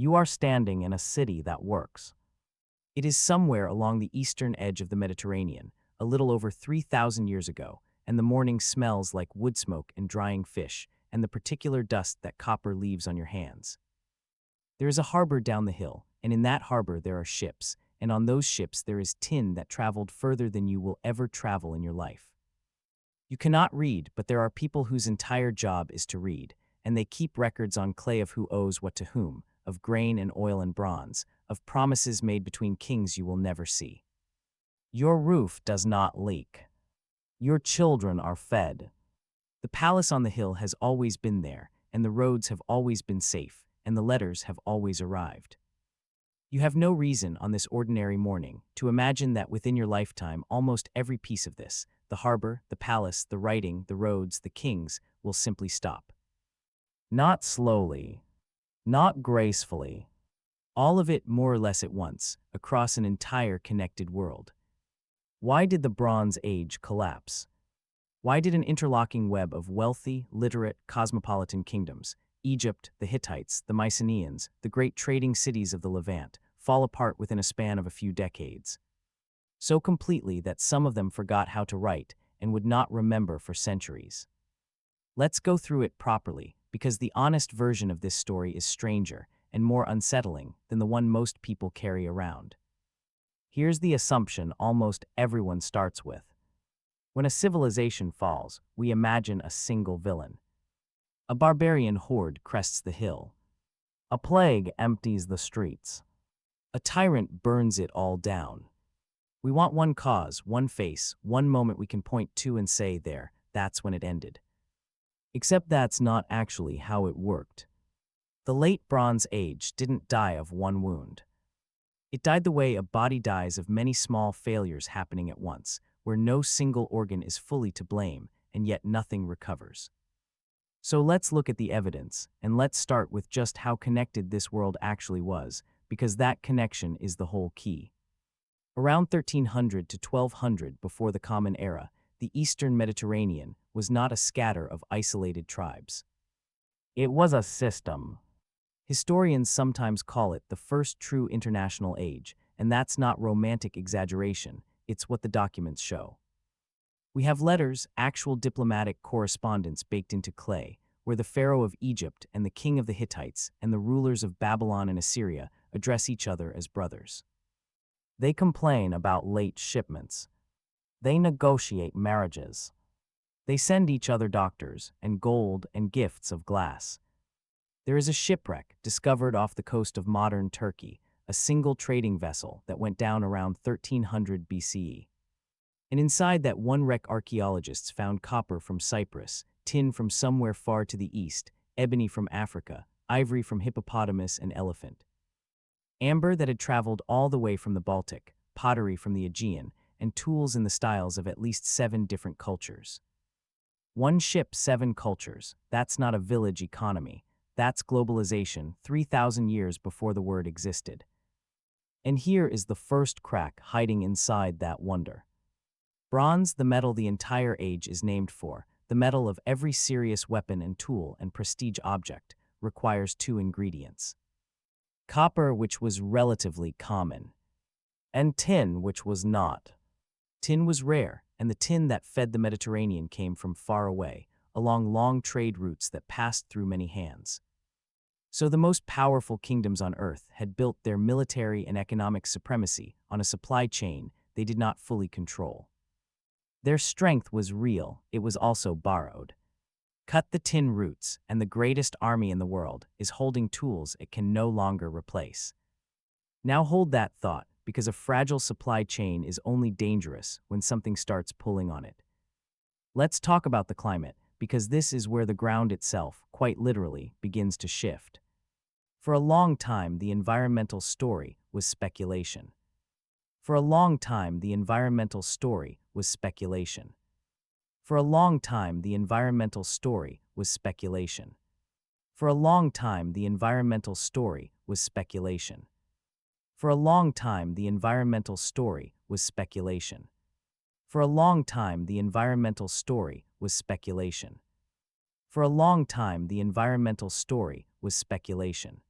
You are standing in a city that works. It is somewhere along the eastern edge of the Mediterranean, a little over 3,000 years ago, and the morning smells like wood smoke and drying fish, and the particular dust that copper leaves on your hands. There is a harbor down the hill, and in that harbor there are ships, and on those ships there is tin that traveled further than you will ever travel in your life. You cannot read, but there are people whose entire job is to read, and they keep records on clay of who owes what to whom, of grain and oil and bronze, of promises made between kings you will never see. Your roof does not leak. Your children are fed. The palace on the hill has always been there, and the roads have always been safe, and the letters have always arrived. You have no reason on this ordinary morning to imagine that within your lifetime almost every piece of this, the harbor, the palace, the writing, the roads, the kings, will simply stop. Not slowly, not gracefully, all of it more or less at once, across an entire connected world. Why did the Bronze Age collapse? Why did an interlocking web of wealthy, literate, cosmopolitan kingdoms, Egypt, the Hittites, the Mycenaeans, the great trading cities of the Levant, fall apart within a span of a few decades? So completely that some of them forgot how to write and would not remember for centuries. Let's go through it properly, because the honest version of this story is stranger and more unsettling than the one most people carry around. Here's the assumption almost everyone starts with. When a civilization falls, we imagine a single villain. A barbarian horde crests the hill. A plague empties the streets. A tyrant burns it all down. We want one cause, one face, one moment we can point to and say, there, that's when it ended. Except that's not actually how it worked. The late Bronze Age didn't die of one wound. It died the way a body dies of many small failures happening at once, where no single organ is fully to blame, and yet nothing recovers. So let's look at the evidence, and let's start with just how connected this world actually was, because that connection is the whole key. Around 1300 to 1200 before the Common Era, the Eastern Mediterranean was not a scatter of isolated tribes. It was a system. Historians sometimes call it the first true international age, and that's not romantic exaggeration, it's what the documents show. We have letters, actual diplomatic correspondence baked into clay, where the Pharaoh of Egypt and the king of the Hittites and the rulers of Babylon and Assyria address each other as brothers. They complain about late shipments. They negotiate marriages. They send each other doctors and gold and gifts of glass. There is a shipwreck discovered off the coast of modern Turkey, a single trading vessel that went down around 1300 BCE. And inside that one wreck, archaeologists found copper from Cyprus, tin from somewhere far to the east, ebony from Africa, ivory from hippopotamus and elephant, amber that had traveled all the way from the Baltic, pottery from the Aegean, and tools in the styles of at least 7 different cultures. One ship, 7 cultures. That's not a village economy. That's globalization 3,000 years before the word existed. And here is the first crack hiding inside that wonder. Bronze, the metal the entire age is named for, the metal of every serious weapon and tool and prestige object, requires 2 ingredients. Copper, which was relatively common, and tin, which was not. Tin was rare, and the tin that fed the Mediterranean came from far away, along long trade routes that passed through many hands. So the most powerful kingdoms on earth had built their military and economic supremacy on a supply chain they did not fully control. Their strength was real, it was also borrowed. Cut the tin roots, and the greatest army in the world is holding tools it can no longer replace. Now hold that thought, because a fragile supply chain is only dangerous when something starts pulling on it. Let's talk about the climate, because this is where the ground itself, quite literally, begins to shift. For a long time, the environmental story was speculation. For a long time, the environmental story was speculation. For a long time, the environmental story was speculation. For a long time, the environmental story was speculation. For a long time, the environmental story was speculation. For a long time, the environmental story was speculation. For a long time, the environmental story was speculation.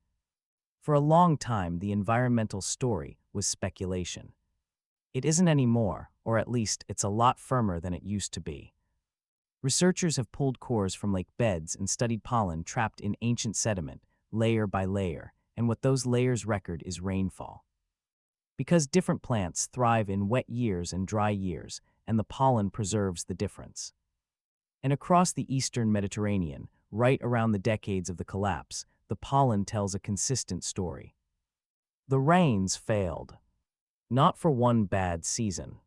For a long time, the environmental story was speculation. It isn't anymore, or at least it's a lot firmer than it used to be. Researchers have pulled cores from lake beds and studied pollen trapped in ancient sediment, layer by layer, and what those layers record is rainfall. Because different plants thrive in wet years and dry years, and the pollen preserves the difference. And across the eastern Mediterranean, right around the decades of the collapse, the pollen tells a consistent story. The rains failed. Not for one bad season.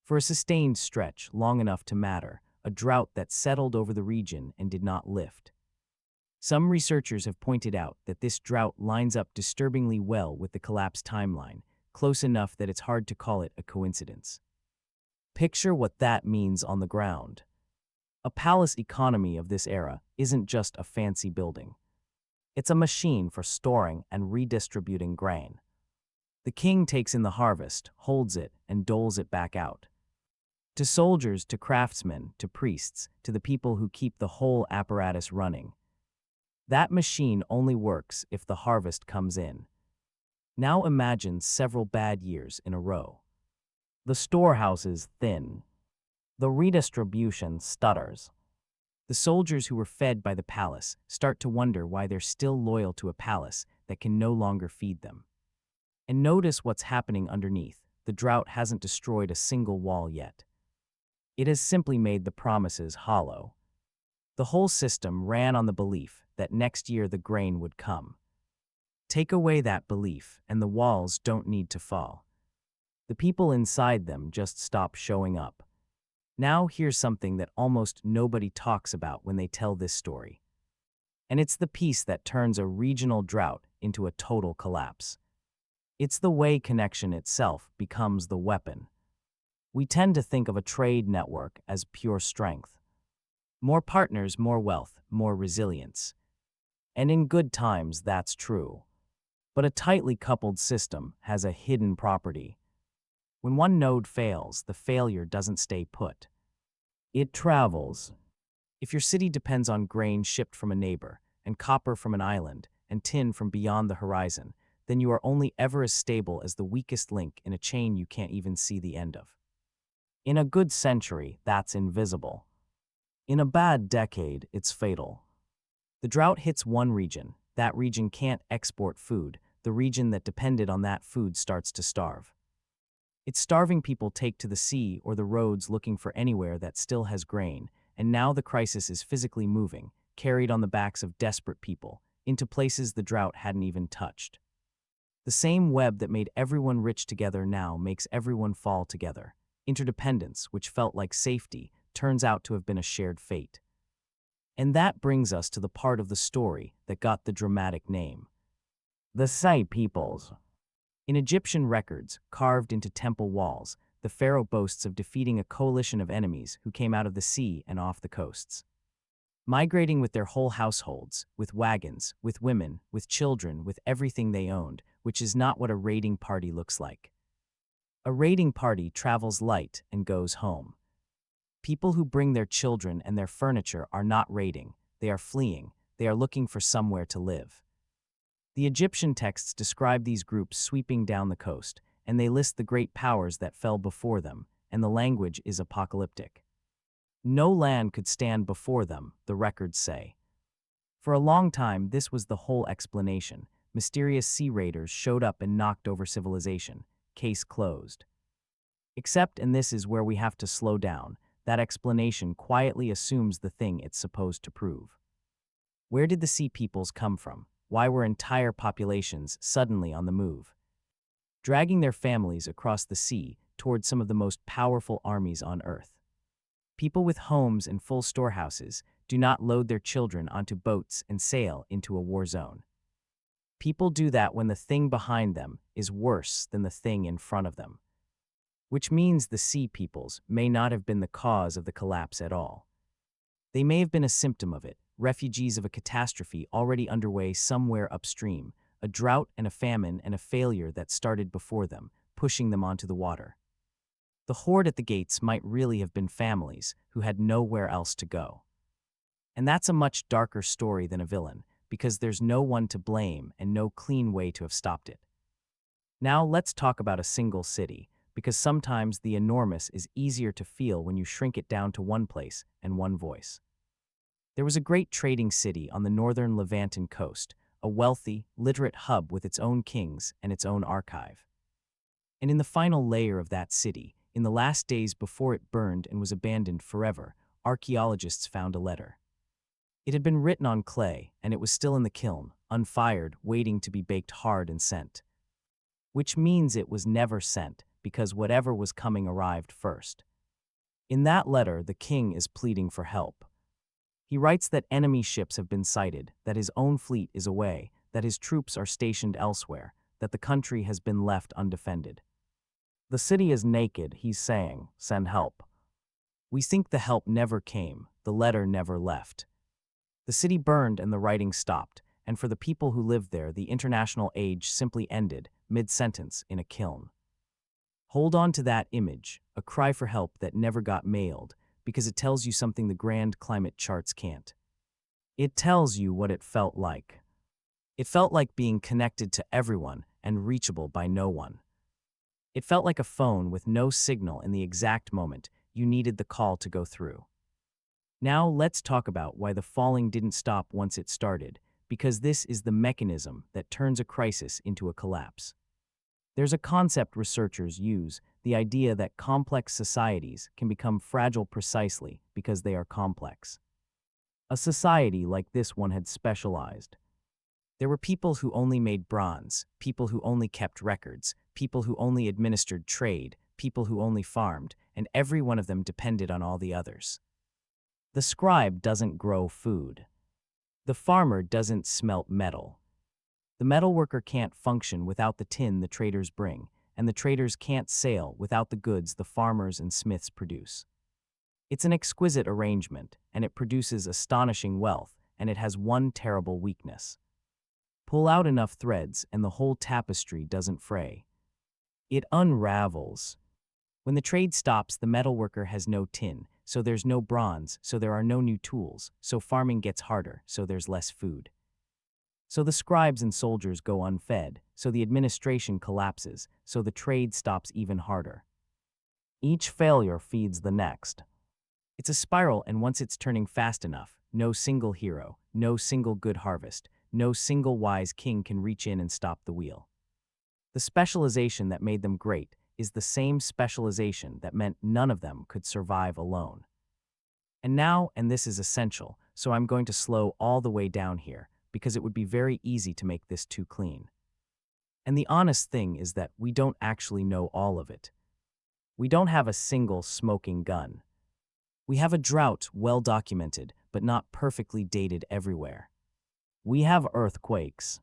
For a sustained stretch long enough to matter, a drought that settled over the region and did not lift. Some researchers have pointed out that this drought lines up disturbingly well with the collapse timeline, close enough that it's hard to call it a coincidence. Picture what that means on the ground. A palace economy of this era isn't just a fancy building. It's a machine for storing and redistributing grain. The king takes in the harvest, holds it, and doles it back out. To soldiers, to craftsmen, to priests, to the people who keep the whole apparatus running. That machine only works if the harvest comes in. Now imagine several bad years in a row. The storehouses thin. The redistribution stutters. The soldiers who were fed by the palace start to wonder why they're still loyal to a palace that can no longer feed them. And notice what's happening underneath. The drought hasn't destroyed a single wall yet. It has simply made the promises hollow. The whole system ran on the belief that next year the grain would come. Take away that belief, and the walls don't need to fall. The people inside them just stop showing up. Now here's something that almost nobody talks about when they tell this story. And it's the piece that turns a regional drought into a total collapse. It's the way connection itself becomes the weapon. We tend to think of a trade network as pure strength. More partners, more wealth, more resilience. And in good times, that's true. But a tightly coupled system has a hidden property. When one node fails, the failure doesn't stay put. It travels. If your city depends on grain shipped from a neighbor, and copper from an island, and tin from beyond the horizon, then you are only ever as stable as the weakest link in a chain you can't even see the end of. In a good century, that's invisible. In a bad decade, it's fatal. The drought hits one region. That region can't export food. The region that depended on that food starts to starve. It's starving people take to the sea or the roads looking for anywhere that still has grain, and now the crisis is physically moving, carried on the backs of desperate people, into places the drought hadn't even touched. The same web that made everyone rich together now makes everyone fall together. Interdependence, which felt like safety, turns out to have been a shared fate. And that brings us to the part of the story that got the dramatic name. The Sai peoples. In Egyptian records, carved into temple walls, the pharaoh boasts of defeating a coalition of enemies who came out of the sea and off the coasts. Migrating with their whole households, with wagons, with women, with children, with everything they owned, which is not what a raiding party looks like. A raiding party travels light and goes home. People who bring their children and their furniture are not raiding, they are fleeing, they are looking for somewhere to live. The Egyptian texts describe these groups sweeping down the coast, and they list the great powers that fell before them, and the language is apocalyptic. No land could stand before them, the records say. For a long time, this was the whole explanation. Mysterious sea raiders showed up and knocked over civilization. Case closed. Except, and this is where we have to slow down, that explanation quietly assumes the thing it's supposed to prove. Where did the sea peoples come from? Why were entire populations suddenly on the move, dragging their families across the sea toward some of the most powerful armies on Earth? People with homes and full storehouses do not load their children onto boats and sail into a war zone. People do that when the thing behind them is worse than the thing in front of them. Which means the sea peoples may not have been the cause of the collapse at all. They may have been a symptom of it, refugees of a catastrophe already underway somewhere upstream, a drought and a famine and a failure that started before them, pushing them onto the water. The horde at the gates might really have been families who had nowhere else to go. And that's a much darker story than a villain, because there's no one to blame and no clean way to have stopped it. Now let's talk about a single city, because sometimes the enormous is easier to feel when you shrink it down to one place and one voice. There was a great trading city on the northern Levantan coast, a wealthy, literate hub with its own kings and its own archive. And in the final layer of that city, in the last days before it burned and was abandoned forever, archaeologists found a letter. It had been written on clay, and it was still in the kiln, unfired, waiting to be baked hard and sent. Which means it was never sent, because whatever was coming arrived first. In that letter, the king is pleading for help. He writes that enemy ships have been sighted, that his own fleet is away, that his troops are stationed elsewhere, that the country has been left undefended. The city is naked, he's saying, send help. We think the help never came, the letter never left. The city burned and the writing stopped, and for the people who lived there, the international age simply ended, mid-sentence, in a kiln. Hold on to that image, a cry for help that never got mailed, because it tells you something the grand climate charts can't. It tells you what it felt like. It felt like being connected to everyone and reachable by no one. It felt like a phone with no signal in the exact moment you needed the call to go through. Now let's talk about why the falling didn't stop once it started, because this is the mechanism that turns a crisis into a collapse. There's a concept researchers use, the idea that complex societies can become fragile precisely because they are complex. A society like this one had specialized. There were people who only made bronze, people who only kept records, people who only administered trade, people who only farmed, and every one of them depended on all the others. The scribe doesn't grow food. The farmer doesn't smelt metal. The metalworker can't function without the tin the traders bring, and the traders can't sail without the goods the farmers and smiths produce. It's an exquisite arrangement, and it produces astonishing wealth, and it has one terrible weakness. Pull out enough threads and the whole tapestry doesn't fray. It unravels. When the trade stops, the metalworker has no tin, so there's no bronze, so there are no new tools, so farming gets harder, so there's less food. So the scribes and soldiers go unfed, so the administration collapses, so the trade stops even harder. Each failure feeds the next. It's a spiral, and once it's turning fast enough, no single hero, no single good harvest, no single wise king can reach in and stop the wheel. The specialization that made them great is the same specialization that meant none of them could survive alone. And now, and this is essential, so I'm going to slow all the way down here, because it would be very easy to make this too clean. And the honest thing is that we don't actually know all of it. We don't have a single smoking gun. We have a drought well documented, but not perfectly dated everywhere. We have earthquakes.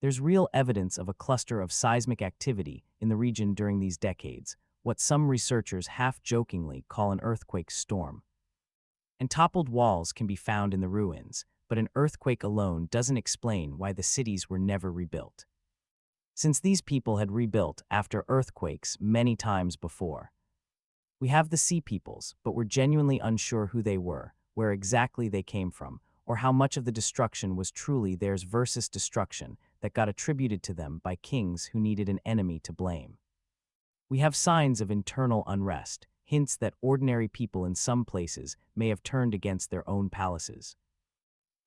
There's real evidence of a cluster of seismic activity in the region during these decades, what some researchers half-jokingly call an earthquake storm. And toppled walls can be found in the ruins, but an earthquake alone doesn't explain why the cities were never rebuilt. Since these people had rebuilt after earthquakes many times before. We have the sea peoples, but we're genuinely unsure who they were, where exactly they came from, or how much of the destruction was truly theirs versus destruction that got attributed to them by kings who needed an enemy to blame. We have signs of internal unrest, hints that ordinary people in some places may have turned against their own palaces.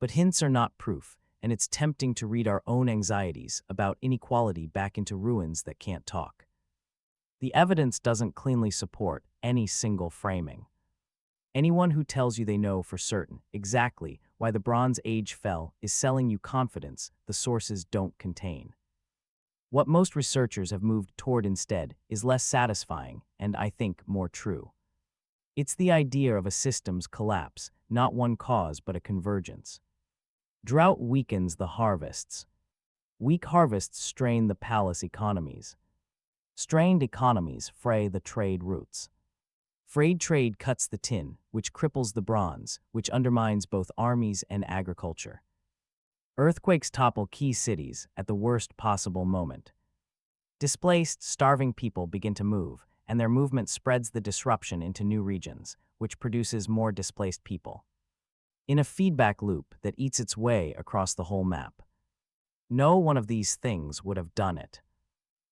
But hints are not proof, and it's tempting to read our own anxieties about inequality back into ruins that can't talk. The evidence doesn't cleanly support any single framing. Anyone who tells you they know for certain exactly why the Bronze Age fell is selling you confidence the sources don't contain. What most researchers have moved toward instead is less satisfying and, I think, more true. It's the idea of a system's collapse, not one cause but a convergence. Drought weakens the harvests. Weak harvests strain the palace economies. Strained economies fray the trade routes. Frayed trade cuts the tin, which cripples the bronze, which undermines both armies and agriculture. Earthquakes topple key cities at the worst possible moment. Displaced, starving people begin to move, and their movement spreads the disruption into new regions, which produces more displaced people. in a feedback loop that eats its way across the whole map. No one of these things would have done it.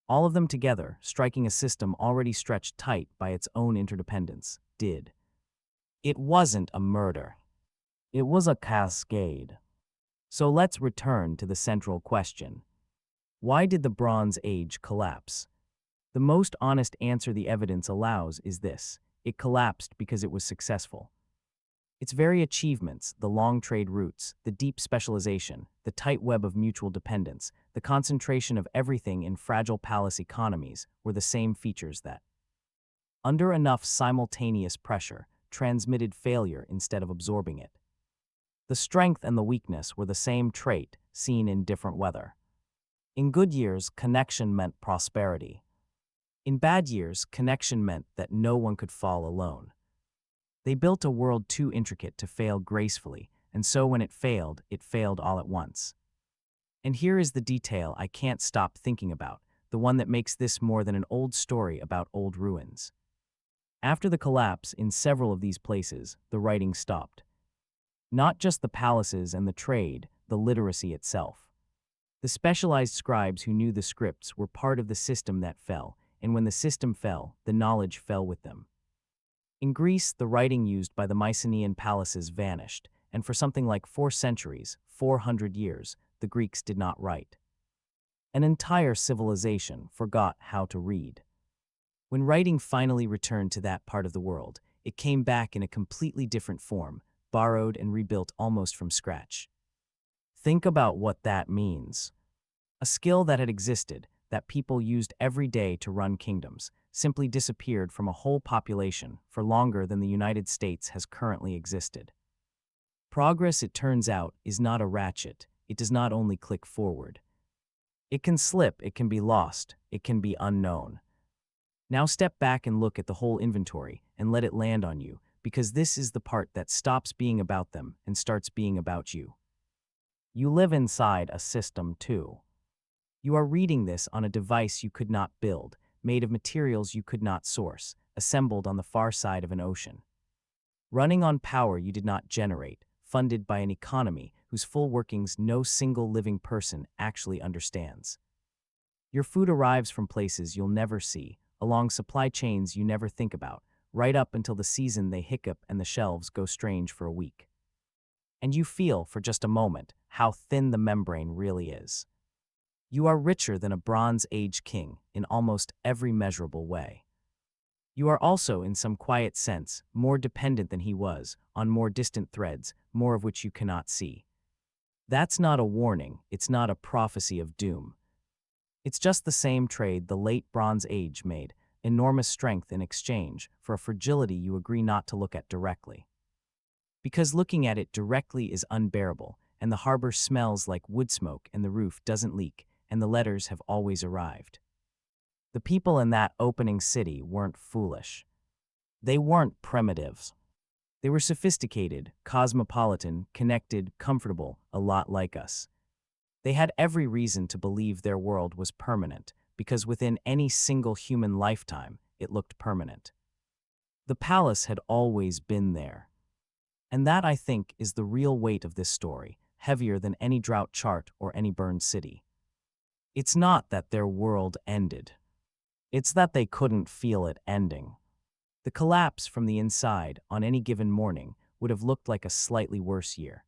All of them together, striking a system already stretched tight by its own interdependence, did. It wasn't a murder. It was a cascade. So let's return to the central question. Why did the Bronze Age collapse? The most honest answer the evidence allows is this: it collapsed because it was successful. Its very achievements, the long trade routes, the deep specialization, the tight web of mutual dependence, the concentration of everything in fragile palace economies, were the same features that, under enough simultaneous pressure, transmitted failure instead of absorbing it. The strength and the weakness were the same trait, seen in different weather. In good years, connection meant prosperity. In bad years, connection meant that no one could fall alone. They built a world too intricate to fail gracefully, and so when it failed all at once. And here is the detail I can't stop thinking about, the one that makes this more than an old story about old ruins. After the collapse in several of these places, the writing stopped. Not just the palaces and the trade, the literacy itself. The specialized scribes who knew the scripts were part of the system that fell, and when the system fell, the knowledge fell with them. In Greece, the writing used by the Mycenaean palaces vanished, and for something like 4 centuries, 400 years, the Greeks did not write. An entire civilization forgot how to read. When writing finally returned to that part of the world, it came back in a completely different form, borrowed and rebuilt almost from scratch. Think about what that means. A skill that had existed, that people used every day to run kingdoms, simply disappeared from a whole population for longer than the United States has currently existed. Progress, it turns out, is not a ratchet. It does not only click forward. It can slip, it can be lost, it can be unknown. Now step back and look at the whole inventory and let it land on you, because this is the part that stops being about them and starts being about you. You live inside a system too. You are reading this on a device you could not build, made of materials you could not source, assembled on the far side of an ocean. Running on power you did not generate, funded by an economy whose full workings no single living person actually understands. Your food arrives from places you'll never see, along supply chains you never think about, right up until the season they hiccup and the shelves go strange for a week. And you feel, for just a moment, how thin the membrane really is. You are richer than a Bronze Age king in almost every measurable way. You are also, in some quiet sense, more dependent than he was, on more distant threads, more of which you cannot see. That's not a warning, it's not a prophecy of doom. It's just the same trade the late Bronze Age made, enormous strength in exchange for a fragility you agree not to look at directly. Because looking at it directly is unbearable, and the harbor smells like wood smoke and the roof doesn't leak, and the letters have always arrived. The people in that opening city weren't foolish. They weren't primitives. They were sophisticated, cosmopolitan, connected, comfortable, a lot like us. They had every reason to believe their world was permanent, because within any single human lifetime, it looked permanent. The palace had always been there. And that, I think, is the real weight of this story, heavier than any drought chart or any burned city. It's not that their world ended. It's that they couldn't feel it ending. The collapse from the inside on any given morning would have looked like a slightly worse year.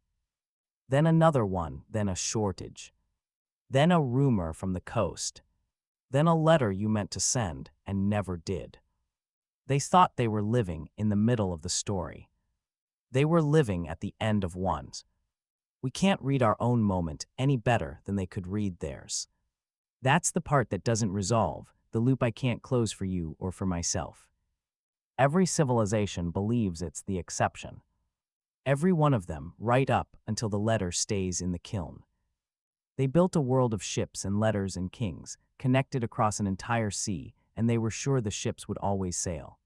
Then another one, then a shortage. Then a rumor from the coast. Then a letter you meant to send and never did. They thought they were living in the middle of the story. They were living at the end of one's. We can't read our own moment any better than they could read theirs. That's the part that doesn't resolve, the loop I can't close for you or for myself. Every civilization believes it's the exception. Every one of them, right up until the letter stays in the kiln. They built a world of ships and letters and kings, connected across an entire sea, and they were sure the ships would always sail.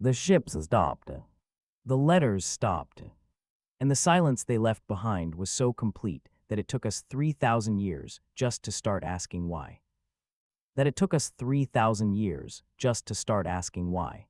The ships stopped. The letters stopped. And the silence they left behind was so complete that it took us 3,000 years just to start asking why. That it took us 3,000 years just to start asking why.